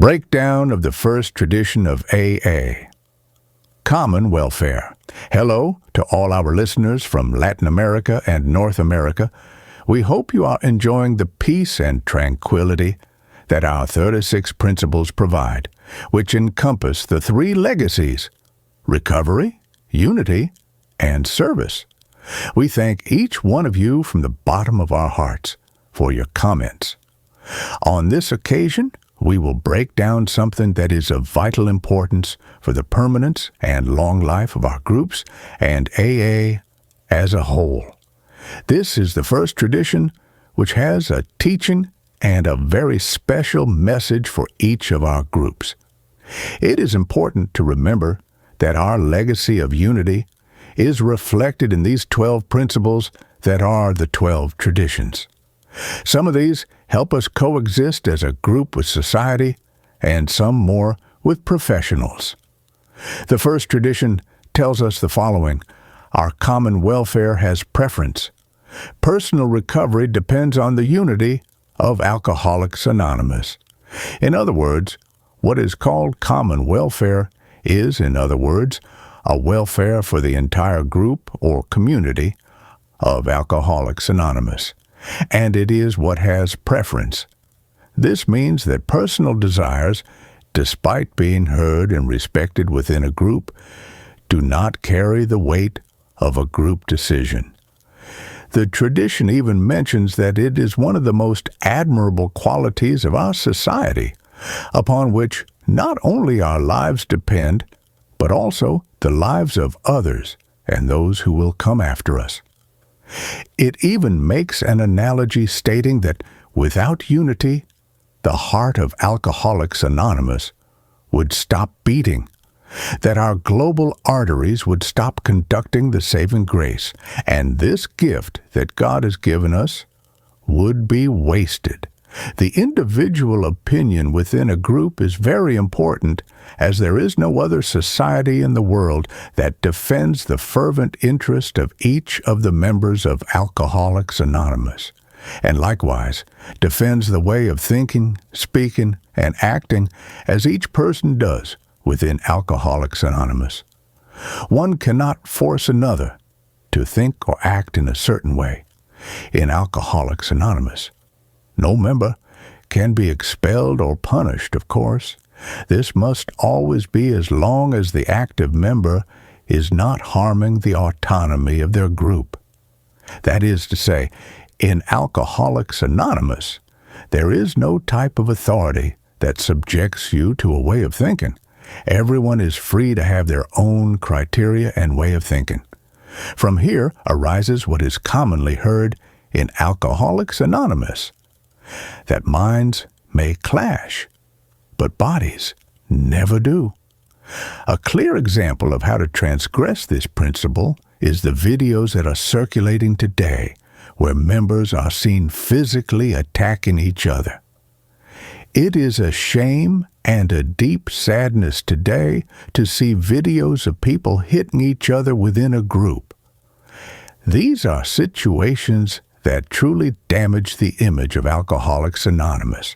Breakdown of the first tradition of AA. Common welfare. Hello to all our listeners from Latin America and North America. We hope you are enjoying the peace and tranquility that our 36 principles provide, which encompass the three legacies: recovery, unity, and service. We thank each one of you from the bottom of our hearts for your comments. On this occasion, we will break down something that is of vital importance for the permanence and long life of our groups and AA as a whole. This is the first tradition which has a teaching and a very special message for each of our groups. It is important to remember that our legacy of unity is reflected in these 12 principles that are the 12 traditions. Some of these help us coexist as a group with society, and some more with professionals. The first tradition tells us the following: our common welfare has preference. Personal recovery depends on the unity of Alcoholics Anonymous. In other words, what is called common welfare is, in other words, a welfare for the entire group or community of Alcoholics Anonymous, and it is what has preference. This means that personal desires, despite being heard and respected within a group, do not carry the weight of a group decision. The tradition even mentions that it is one of the most admirable qualities of our society, upon which not only our lives depend, but also the lives of others and those who will come after us. It even makes an analogy stating that without unity, the heart of Alcoholics Anonymous would stop beating, that our global arteries would stop conducting the saving grace, and this gift that God has given us would be wasted. The individual opinion within a group is very important, as there is no other society in the world that defends the fervent interest of each of the members of Alcoholics Anonymous, and likewise defends the way of thinking, speaking, and acting as each person does within Alcoholics Anonymous. One cannot force another to think or act in a certain way. In Alcoholics Anonymous, no member can be expelled or punished, of course. This must always be as long as the active member is not harming the autonomy of their group. That is to say, in Alcoholics Anonymous, there is no type of authority that subjects you to a way of thinking. Everyone is free to have their own criteria and way of thinking. From here arises what is commonly heard in Alcoholics Anonymous, that minds may clash, but bodies never do. A clear example of how to transgress this principle is the videos that are circulating today, where members are seen physically attacking each other. It is a shame and a deep sadness today to see videos of people hitting each other within a group. These are situations that truly damage the image of Alcoholics Anonymous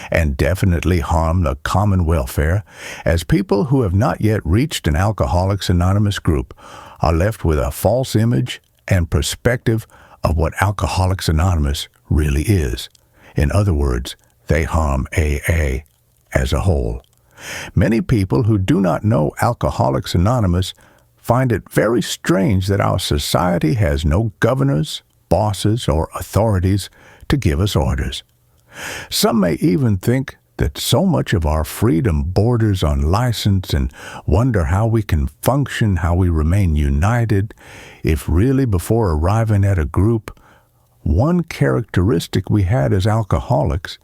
and definitely harm the common welfare, as people who have not yet reached an Alcoholics Anonymous group are left with a false image and perspective of what Alcoholics Anonymous really is. In other words, they harm AA as a whole. Many people who do not know Alcoholics Anonymous find it very strange that our society has no governors, bosses, or authorities to give us orders. Some may even think that so much of our freedom borders on license and wonder how we can function, how we remain united, if really before arriving at a group, one characteristic we had as alcoholics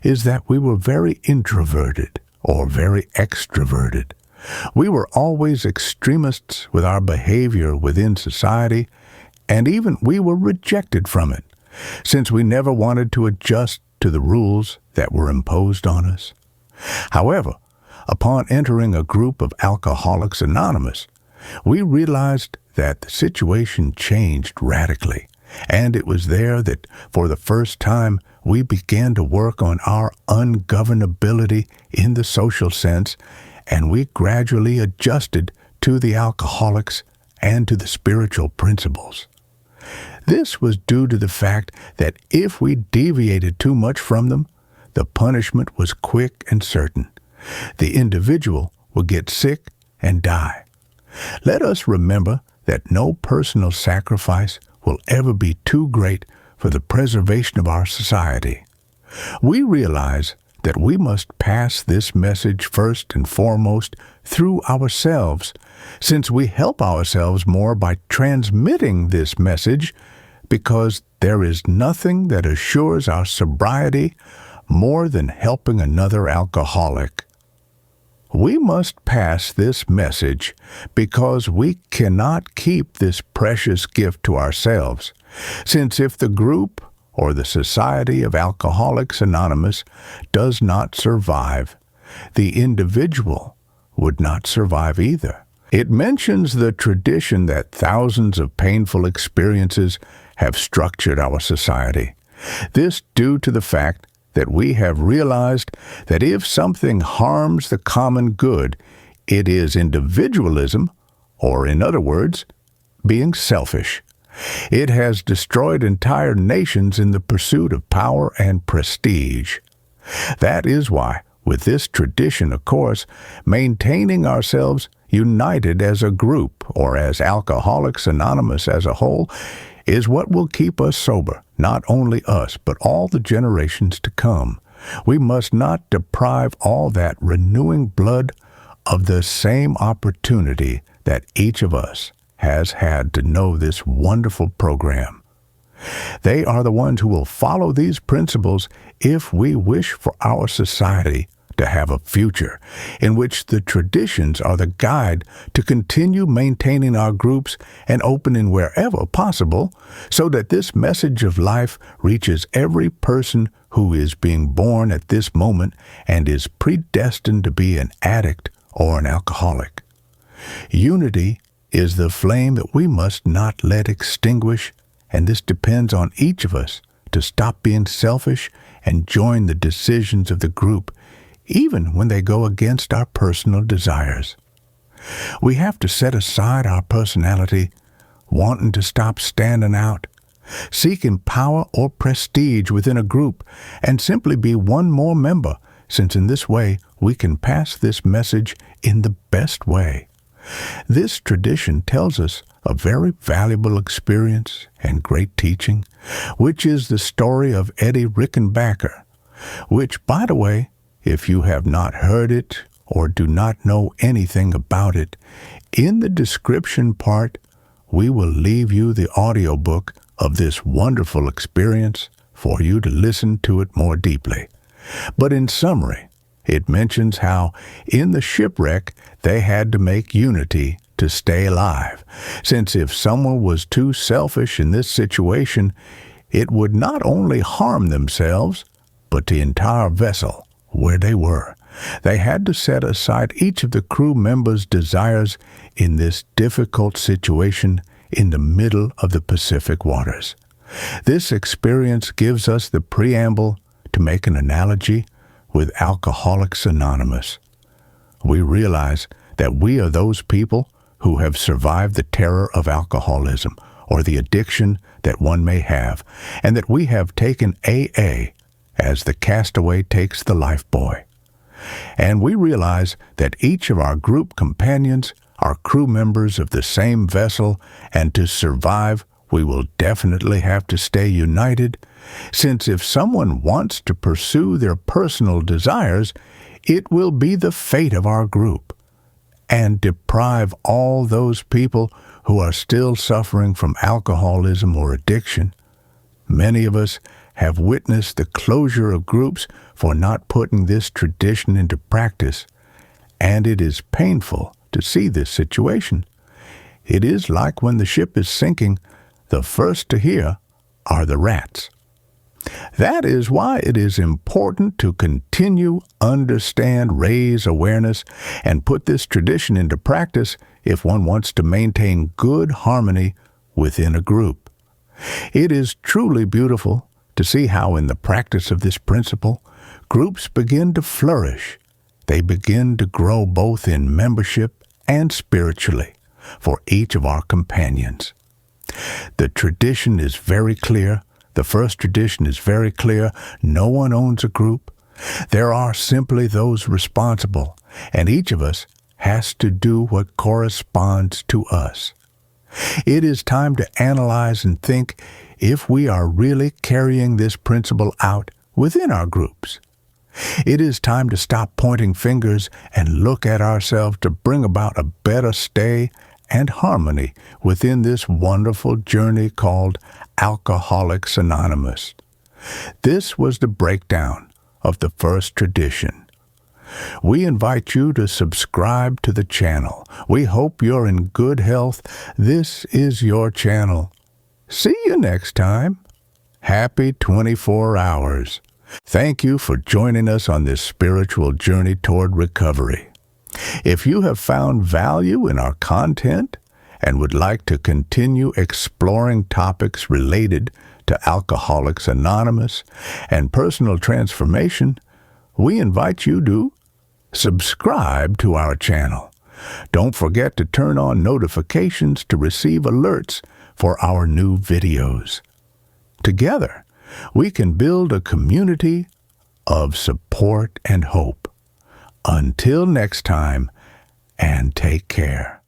is that we were very introverted or very extroverted. We were always extremists with our behavior within society, and even we were rejected from it, since we never wanted to adjust to the rules that were imposed on us. However, upon entering a group of Alcoholics Anonymous, we realized that the situation changed radically, and it was there that, for the first time, we began to work on our ungovernability in the social sense, and we gradually adjusted to the alcoholics and to the spiritual principles. This was due to the fact that if we deviated too much from them, the punishment was quick and certain. The individual would get sick and die. Let us remember that no personal sacrifice will ever be too great for the preservation of our society. We realize that we must pass this message first and foremost through ourselves, since we help ourselves more by transmitting this message, because there is nothing that assures our sobriety more than helping another alcoholic. We must pass this message because we cannot keep this precious gift to ourselves, since if the group or the Society of Alcoholics Anonymous does not survive, the individual would not survive either. It mentions the tradition that thousands of painful experiences have structured our society. This due to the fact that we have realized that if something harms the common good, it is individualism, or in other words, being selfish. It has destroyed entire nations in the pursuit of power and prestige. That is why, with this tradition, of course, maintaining ourselves united as a group, or as Alcoholics Anonymous as a whole, is what will keep us sober, not only us, but all the generations to come. We must not deprive all that renewing blood of the same opportunity that each of us has had to know this wonderful program. They are the ones who will follow these principles if we wish for our society to have a future in which the traditions are the guide to continue maintaining our groups and opening wherever possible, so that this message of life reaches every person who is being born at this moment and is predestined to be an addict or an alcoholic. Unity is the flame that we must not let extinguish, and this depends on each of us to stop being selfish and join the decisions of the group, even when they go against our personal desires. We have to set aside our personality, wanting to stop standing out, seeking power or prestige within a group, and simply be one more member, since in this way we can pass this message in the best way. This tradition tells us a very valuable experience and great teaching, which is the story of Eddie Rickenbacker, which, by the way, if you have not heard it or do not know anything about it, in the description part, we will leave you the audiobook of this wonderful experience for you to listen to it more deeply. But in summary, it mentions how in the shipwreck they had to make unity to stay alive, since if someone was too selfish in this situation, it would not only harm themselves, but the entire vessel where they were. They had to set aside each of the crew members' desires in this difficult situation in the middle of the Pacific waters. This experience gives us the preamble to make an analogy with Alcoholics Anonymous. We realize that we are those people who have survived the terror of alcoholism or the addiction that one may have, and that we have taken AA as the castaway takes the lifebuoy. And we realize that each of our group companions are crew members of the same vessel, and to survive, we will definitely have to stay united, since if someone wants to pursue their personal desires, it will be the fate of our group, and deprive all those people who are still suffering from alcoholism or addiction. Many of us have witnessed the closure of groups for not putting this tradition into practice, and it is painful to see this situation. It is like when the ship is sinking, the first to hear are the rats. That is why it is important to continue, understand, raise awareness, and put this tradition into practice if one wants to maintain good harmony within a group. It is truly beautiful, to see how in the practice of this principle, groups begin to flourish. They begin to grow both in membership and spiritually for each of our companions. The tradition is very clear. The first tradition is very clear. No one owns a group. There are simply those responsible, and each of us has to do what corresponds to us. It is time to analyze and think if we are really carrying this principle out within our groups. It is time to stop pointing fingers and look at ourselves to bring about a better stay and harmony within this wonderful journey called Alcoholics Anonymous. This was the breakdown of the first tradition. We invite you to subscribe to the channel. We hope you're in good health. This is your channel. See you next time. Happy 24 hours. Thank you for joining us on this spiritual journey toward recovery. If you have found value in our content and would like to continue exploring topics related to Alcoholics Anonymous and personal transformation, we invite you to subscribe to our channel. Don't forget to turn on notifications to receive alerts for our new videos. Together, we can build a community of support and hope. Until next time, and take care.